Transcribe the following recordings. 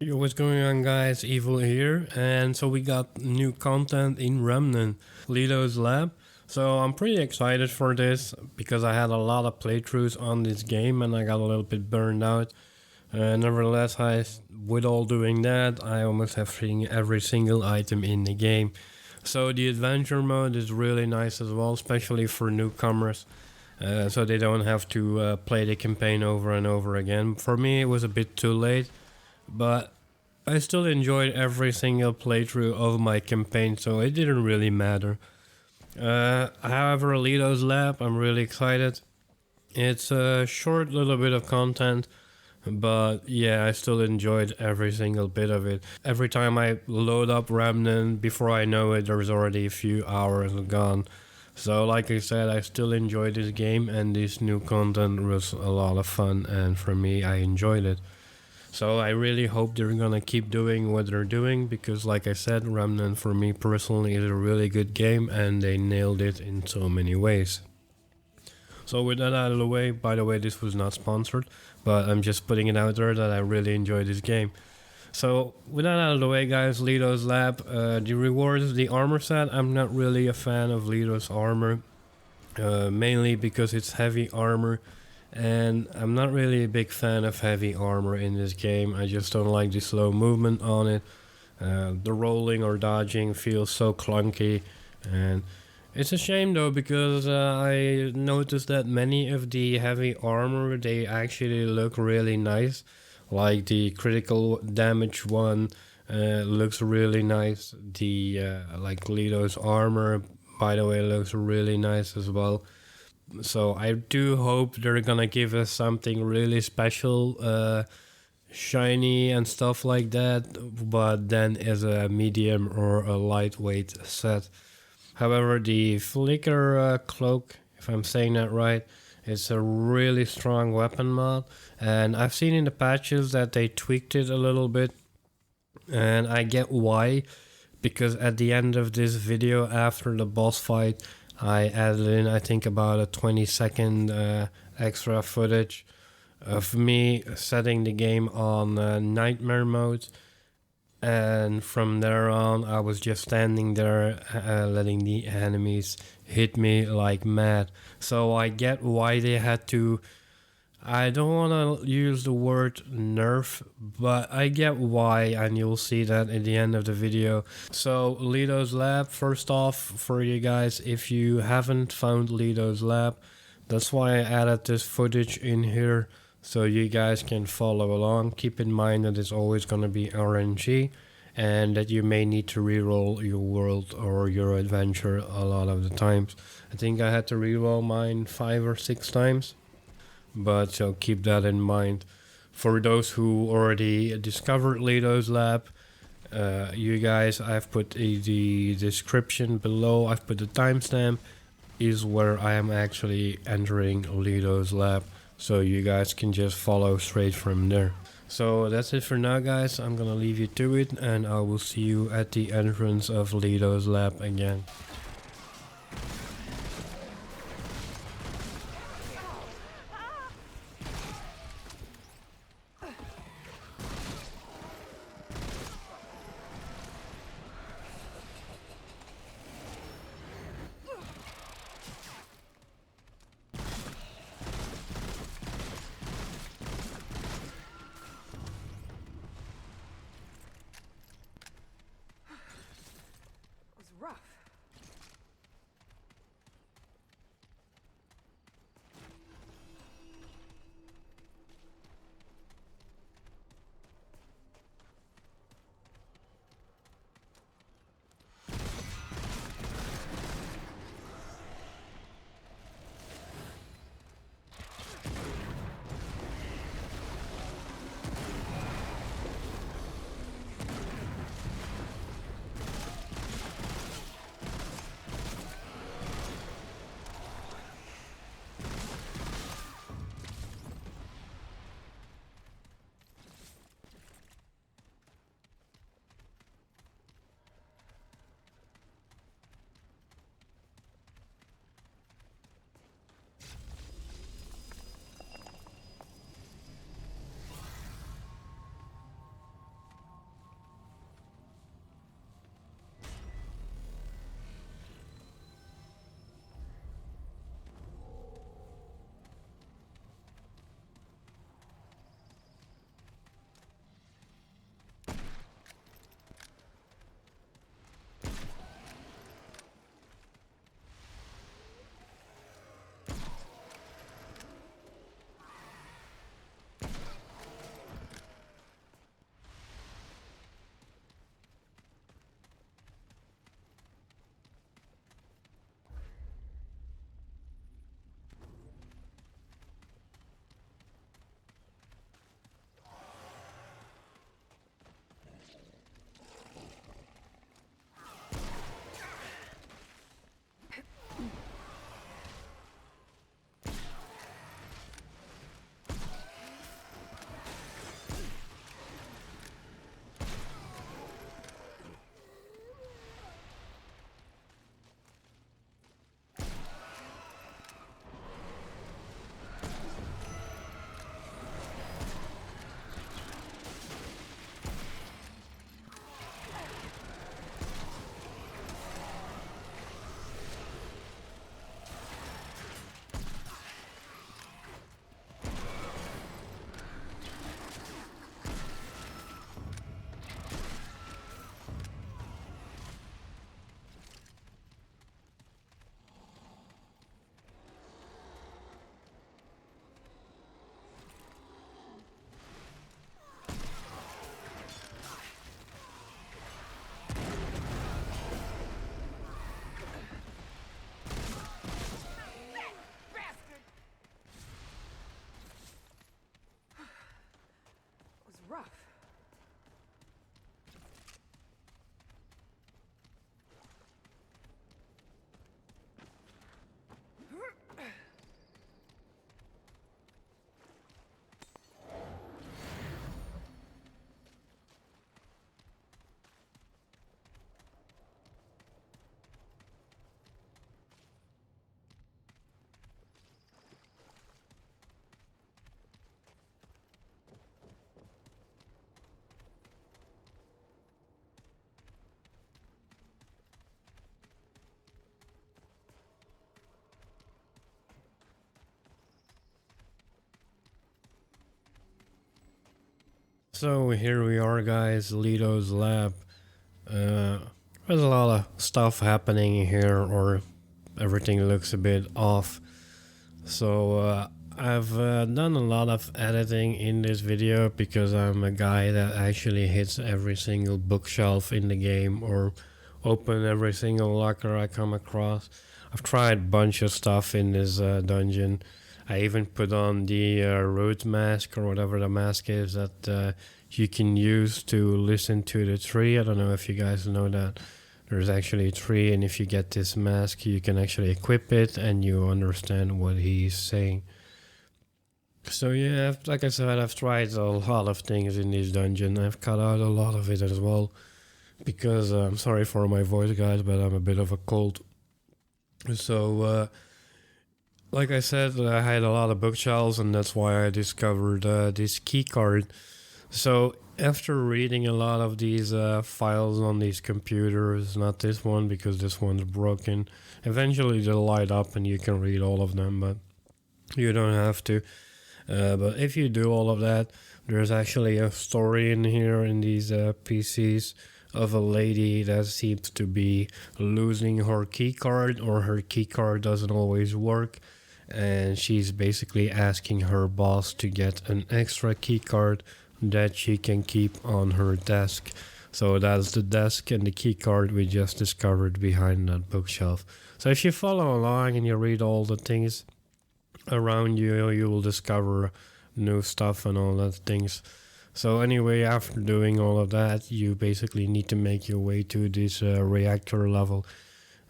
Yo, what's going on, guys? Evil here, and so we got new content in Remnant, Leto's lab. So I'm pretty excited for this because I had a lot of playthroughs on this game and I got a little bit burned out. Nevertheless, with all doing that, I almost have seen every single item in the game. So the adventure mode is really nice as well, especially for newcomers. So they don't have to play the campaign over and over again. For me, it was a bit too late, but I still enjoyed every single playthrough of my campaign, so it didn't really matter. However, Leto's Lab, I'm really excited. It's a short little bit of content, but yeah, I still enjoyed every single bit of it. Every time I load up Remnant, before I know it, there's already a few hours gone. So, like I said, I still enjoyed this game, and this new content was a lot of fun, and for me, I enjoyed it. So I really hope they're gonna keep doing what they're doing because, like I said, Remnant for me personally is a really good game and they nailed it in so many ways. So with that out of the way, by the way, this was not sponsored, but I'm just putting it out there that I really enjoyed this game. So with that out of the way, guys, Leto's Lab, the rewards, the armor set, I'm not really a fan of Leto's armor, mainly because it's heavy armor. And I'm not really a big fan of heavy armor in this game. I just don't like the slow movement on it. The rolling or dodging feels so clunky. And it's a shame though because I noticed that many of the heavy armor, they actually look really nice. Like the critical damage one looks really nice. The like Leto's armor, by the way, looks really nice as well. So I do hope they're gonna give us something really special, shiny and stuff like that, but then as a medium or a lightweight set. However, the flicker cloak, if I'm saying that right, it's a really strong weapon mod, and I've seen in the patches that they tweaked it a little bit, and I get why, because at the end of this video after the boss fight, I added in, I think, about a 20-second extra footage of me setting the game on nightmare mode. And from there on, I was just standing there letting the enemies hit me like mad. So I get why they had to. I don't want to use the word nerf, but I get why, and you'll see that at the end of the video. So, Leto's Lab, first off, for you guys, if you haven't found Leto's Lab, that's why I added this footage in here, so you guys can follow along. Keep in mind that it's always going to be RNG, and that you may need to reroll your world or your adventure a lot of the times. I think I had to reroll mine 5 or 6 times. But so keep that in mind. For those who already discovered Leto's Lab, you guys, I've put the description below, I've put the timestamp, is where I am actually entering Leto's Lab. So you guys can just follow straight from there. So that's it for now, guys. I'm gonna leave you to it, and I will see you at the entrance of Leto's Lab again. It was rough. So here we are, guys, Leto's lab. Uh, there's a lot of stuff happening here, or everything looks a bit off. So I've done a lot of editing in this video because I'm a guy that actually hits every single bookshelf in the game or open every single locker I come across. I've tried a bunch of stuff in this dungeon. I even put on the root mask or whatever the mask is that you can use to listen to the tree. I don't know if you guys know that. There's actually a tree, and if you get this mask, you can actually equip it and you understand what he's saying. So yeah, like I said, I've tried a lot of things in this dungeon. I've cut out a lot of it as well because I'm sorry for my voice, guys, but I'm a bit of a cold. So like I said, I had a lot of bookshelves, and that's why I discovered this key card. So after reading a lot of these files on these computers, not this one because this one's broken, eventually they'll light up and you can read all of them, but you don't have to. But if you do all of that, there's actually a story in here in these PCs of a lady that seems to be losing her key card, or her key card doesn't always work, and she's basically asking her boss to get an extra key card that she can keep on her desk. So that's the desk and the key card we just discovered behind that bookshelf. So if you follow along and you read all the things around you, you will discover new stuff and all that things. So anyway, after doing all of that, you basically need to make your way to this reactor level.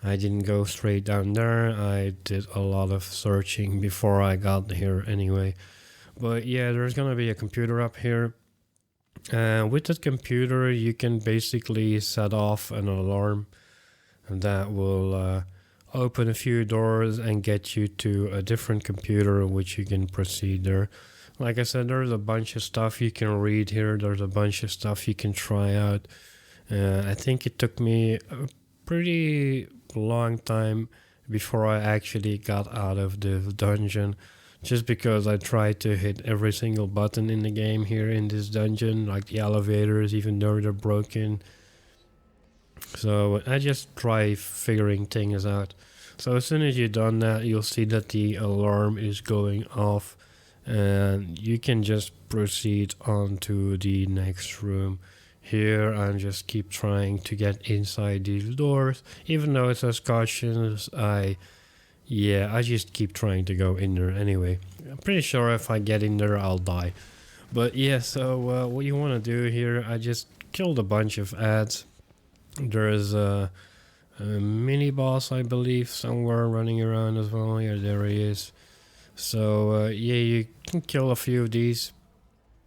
I didn't go straight down there. I did a lot of searching before I got here anyway. But yeah, there's gonna be a computer up here. With that computer, you can basically set off an alarm that will open a few doors and get you to a different computer, which you can proceed there. Like I said, there's a bunch of stuff you can read here. There's a bunch of stuff you can try out. I think it took me a pretty long time before I actually got out of the dungeon, just because I tried to hit every single button in the game here in this dungeon, like the elevators, even though they're broken. So I just try figuring things out. So as soon as you've done that, you'll see that the alarm is going off, and you can just proceed on to the next room. Here I'm just keep trying to get inside these doors, even though it says cautions. I just keep trying to go in there anyway. I'm pretty sure if I get in there I'll die. But yeah, so what you want to do here, I just killed a bunch of ads. There's a mini boss, I believe, somewhere running around as well. Yeah, there he is. So yeah, you can kill a few of these.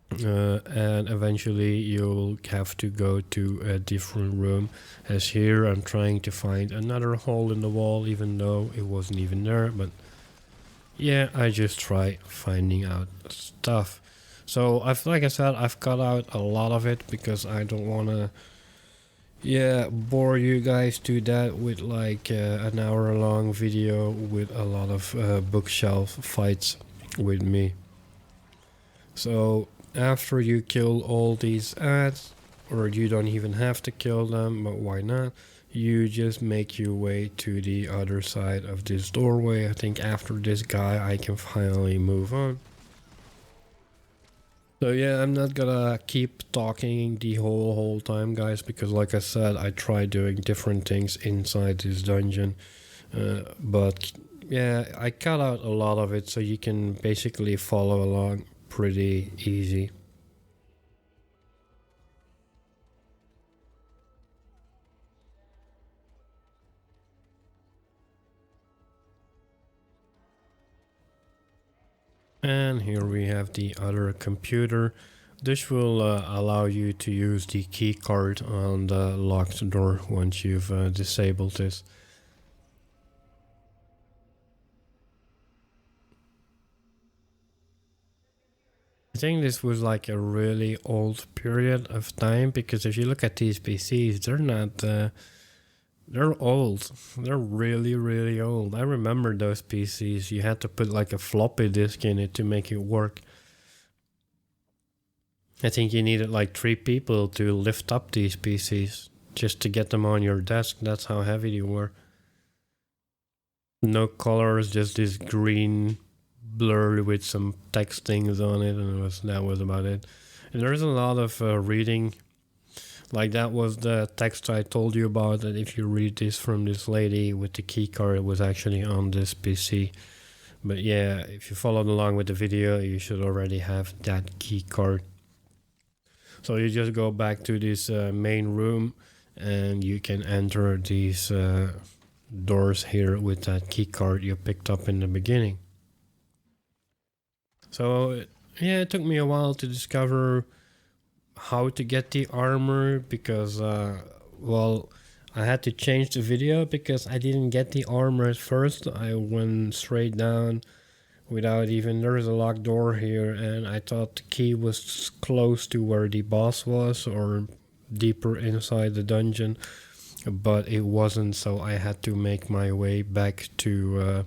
And eventually you'll have to go to a different room, as here I'm trying to find another hole in the wall, even though it wasn't even there. But yeah, I just try finding out stuff. So like I said, I've cut out a lot of it because I don't want to bore you guys to death with like an hour long video with a lot of bookshelf fights with me. So after you kill all these ads, or you don't even have to kill them, but why not, you just make your way to the other side of this doorway. I think after this guy I can finally move on. So yeah, I'm not gonna keep talking the whole time, guys, because like I said, I tried doing different things inside this dungeon, but yeah, I cut out a lot of it so you can basically follow along pretty easy. And here we have the other computer. This will allow you to use the key card on the locked door once you've disabled this. I think this was like a really old period of time, because if you look at these PCs, they're not, they're old. They're really, really old. I remember those PCs. You had to put like a floppy disk in it to make it work. I think you needed like 3 people to lift up these PCs just to get them on your desk. That's how heavy they were. No colors, just this green blur with some text things on it, and that was about it. And there's a lot of reading. Like that was the text I told you about, that if you read this from this lady with the key card, it was actually on this PC. But yeah, if you followed along with the video, you should already have that key card. So you just go back to this main room and you can enter these doors here with that key card you picked up in the beginning. So yeah, it took me a while to discover how to get the armor because, well, I had to change the video because I didn't get the armor at first. I went straight down without even, there's a locked door here, and I thought the key was close to where the boss was or deeper inside the dungeon, but it wasn't, so I had to make my way back to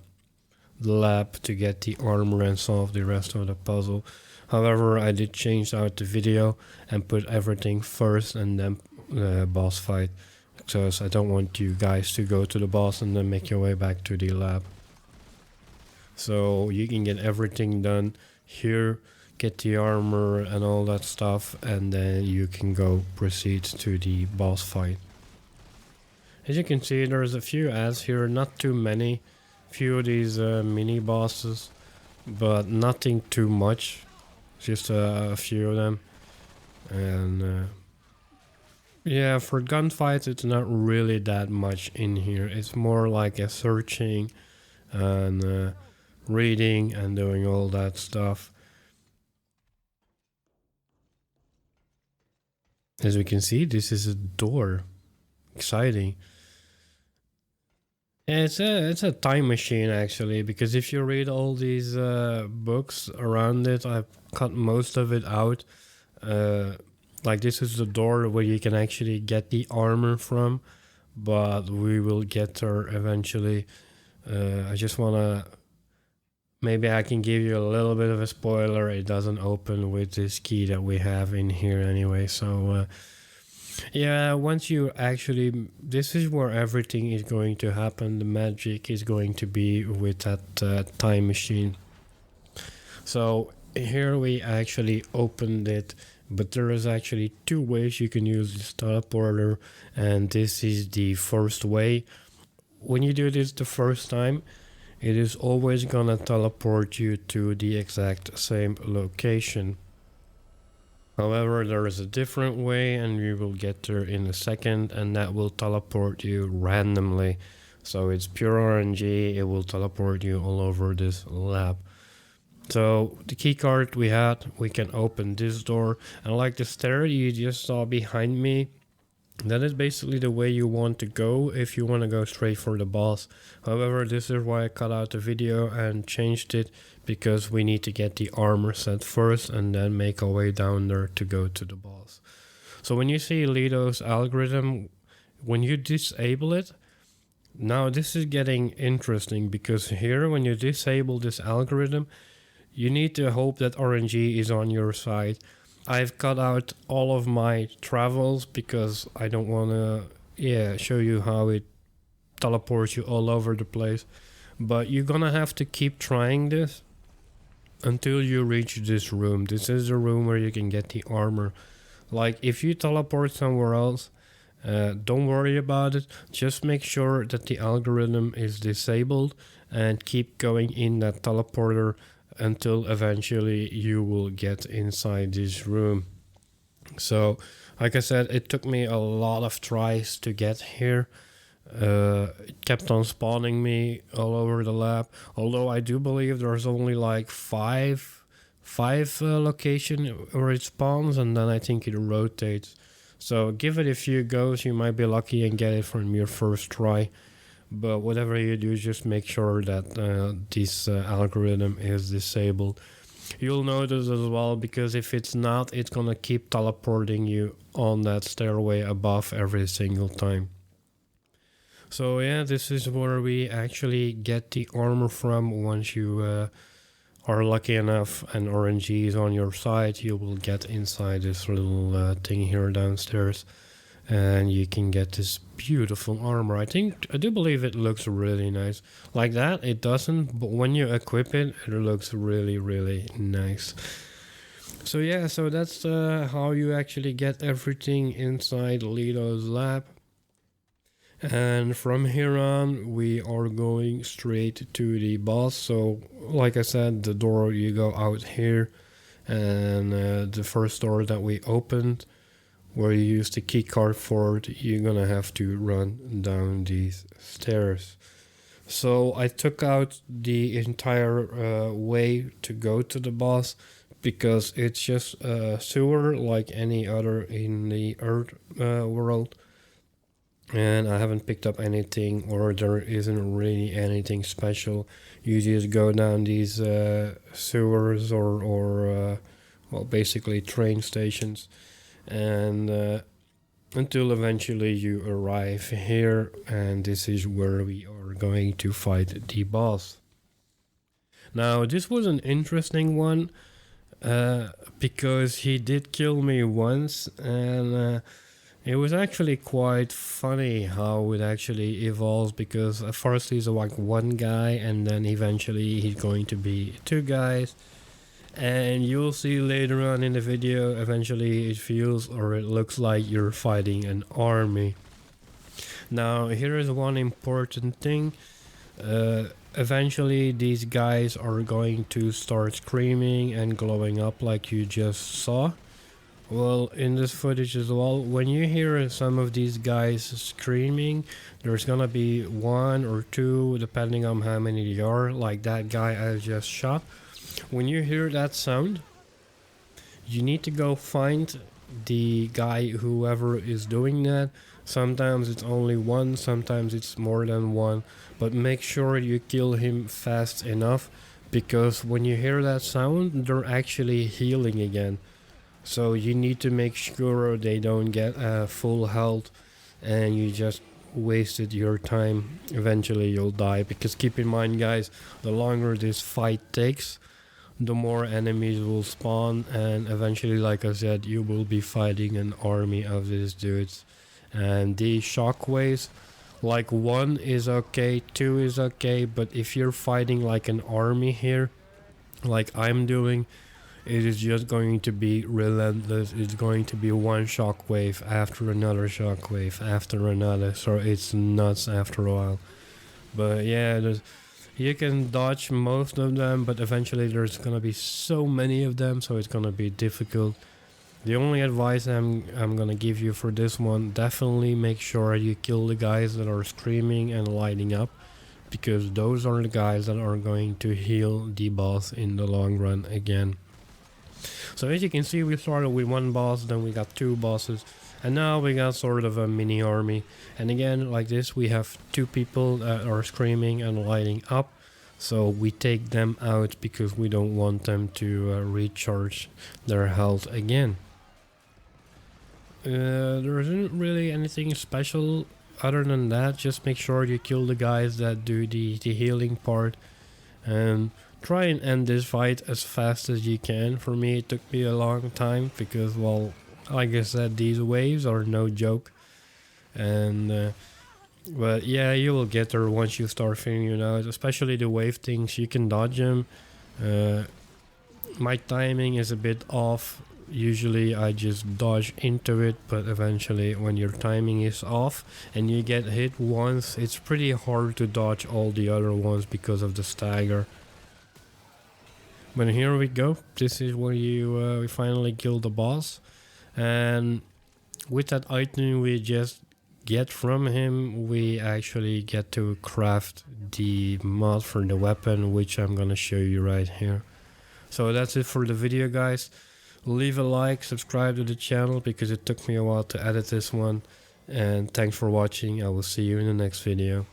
the lab to get the armor and solve the rest of the puzzle. However, I did change out the video and put everything first and then the boss fight, because I don't want you guys to go to the boss and then make your way back to the lab. So you can get everything done here, get the armor and all that stuff, and then you can go proceed to the boss fight. As you can see, there's a few ads here, not too many. Few of these mini bosses, but nothing too much. Just a few of them. And yeah, for gunfights, it's not really that much in here. It's more like a searching and reading and doing all that stuff. As we can see, this is a door. Exciting. Yeah, it's a time machine actually, because if you read all these books around it, I've cut most of it out. Like this is the door where you can actually get the armor from, but we will get there eventually. I just wanna, maybe I can give you a little bit of a spoiler. It doesn't open with this key that we have in here anyway, so yeah, once you actually, this is where everything is going to happen. The magic is going to be with that time machine. So here we actually opened it, but there is actually 2 ways you can use this teleporter, and this is the first way. When you do this the first time, it is always gonna teleport you to the exact same location. However, there is a different way, and we will get there in a second, and that will teleport you randomly. So it's pure RNG, it will teleport you all over this lab. So the key card we had, we can open this door, and like the stair you just saw behind me, that is basically the way you want to go if you want to go straight for the boss. However, this is why I cut out the video and changed it, because we need to get the armor set first and then make our way down there to go to the boss. So when you see Leto's algorithm, when you disable it, now this is getting interesting, because here when you disable this algorithm, you need to hope that RNG is on your side. I've cut out all of my travels because I don't want to show you how it teleports you all over the place. But you're gonna have to keep trying this until you reach this room. This is the room where you can get the armor. Like if you teleport somewhere else, don't worry about it. Just make sure that the algorithm is disabled and keep going in that teleporter until eventually you will get inside this room. So like I said, it took me a lot of tries to get here. It kept on spawning me all over the lab, although I do believe there's only like five location where it spawns, and then I think it rotates. So give it a few goes, you might be lucky and get it from your first try. But whatever you do, just make sure that this algorithm is disabled. You'll notice as well, because if it's not, it's gonna keep teleporting you on that stairway above every single time. So yeah, this is where we actually get the armor from once you are lucky enough and RNG is on your side, you will get inside this little thing here downstairs, and you can get this beautiful armor. I do believe it looks really nice. Like that, it doesn't, but when you equip it, it looks really, really nice. So yeah, so that's how you actually get everything inside Leto's lab. And from here on, we are going straight to the boss. So like I said, the door, you go out here, and the first door that we opened, where you use the key card for it, you're gonna have to run down these stairs. So I took out the entire way to go to the boss, because it's just a sewer like any other in the Earth world. And I haven't picked up anything, or there isn't really anything special. You just go down these sewers or well, basically train stations, and until eventually you arrive here, and this is where we are going to fight the boss. Now, this was an interesting one, because he did kill me once, and it was actually quite funny how it actually evolves, because at first he's like one guy, and then eventually he's going to be two guys. And you'll see later on in the video, eventually it feels or it looks like you're fighting an army. Now, here is one important thing. Eventually these guys are going to start screaming and glowing up like you just saw. Well, in this footage as well, when you hear some of these guys screaming, there's gonna be one or two, depending on how many there are, like that guy I just shot. When you hear that sound, you need to go find the guy, whoever is doing that. Sometimes it's only one, sometimes it's more than one, but make sure you kill him fast enough, because when you hear that sound, they're actually healing again. So you need to make sure they don't get full health, and you just wasted your time. Eventually you'll die, because keep in mind guys, the longer this fight takes, the more enemies will spawn, and eventually, like I said, you will be fighting an army of these dudes. And these shockwaves, like 1 is okay, 2 is okay, but if you're fighting like an army here, like I'm doing, it is just going to be relentless. It's going to be one shockwave after another shockwave after another, so it's nuts after a while. But yeah, you can dodge most of them, but eventually there's gonna be so many of them, so it's gonna be difficult. The only advice I'm gonna give you for this one, definitely make sure you kill the guys that are screaming and lighting up, because those are the guys that are going to heal the boss in the long run again. So as you can see, we started with one boss, then we got 2 bosses, and now we got sort of a mini army. And again, like this, we have 2 people that are screaming and lighting up, so we take them out because we don't want them to recharge their health again. There isn't really anything special other than that. Just make sure you kill the guys that do the healing part, and try and end this fight as fast as you can. For me, it took me a long time because, well, like I said, these waves are no joke. And but yeah, you will get there once you start figuring it out. Especially the wave things, you can dodge them. My timing is a bit off. Usually I just dodge into it, but eventually when your timing is off and you get hit once, it's pretty hard to dodge all the other ones because of the stagger. But here we go. This is where you we finally kill the boss, and with that item we just get from him, we actually get to craft the mod for the weapon, which I'm gonna show you right here. So that's it for the video, guys. Leave a like, subscribe to the channel because it took me a while to edit this one, and thanks for watching. I will see you in the next video.